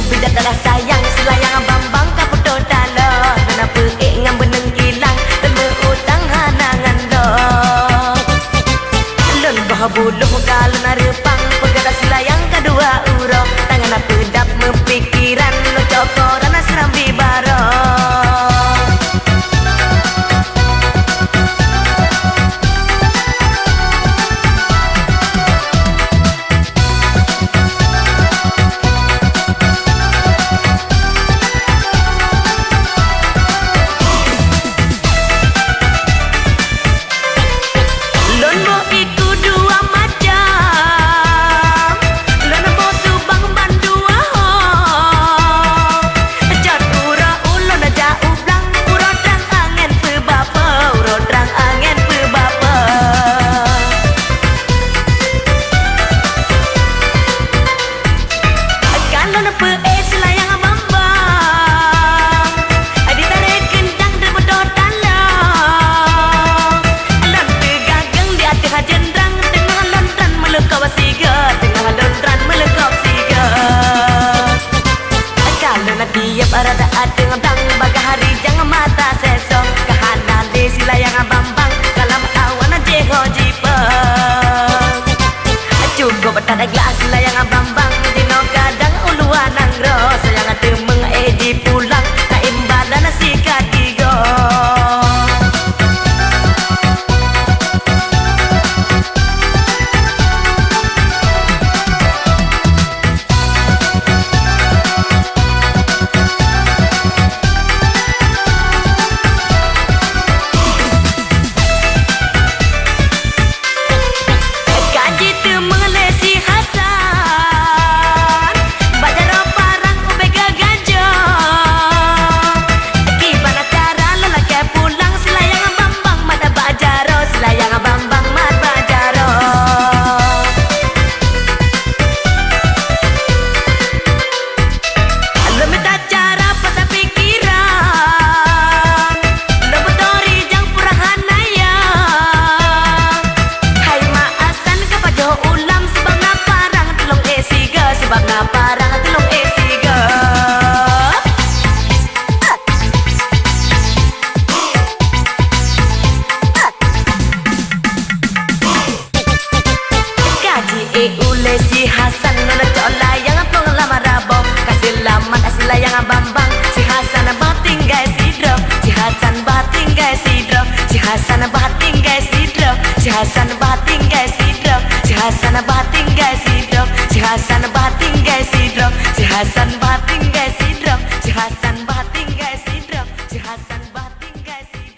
bijak adalah sayang selayang bambang kaputo talo kenapa ngam beneng kilang temu utang hanangan do lon bah buluh kalau narepang pegara selayang kedua uro tangan pedap mempikiran lo cokoran serambi baro Arada adeng dang baga hari jangan mata sesong kahanan di silayang bambang kalam awan jeho jipeng cukup tada gelas silayang bambang dino kadang uluan angro sayang temeng edi pulang ka imbalan si katigo parang telung esiga kaji ule si Hasan nona cola yang plong lama rabo kasih laman asla yang bambang si Hasan bating guys si drop si Hasan bating guys si drop si Hasan bating guys si drop si Hasan bating guys si drop si Hasan bating guys si drop si Hasan bating guys si drop si Hasan bating guys si drop si Hasan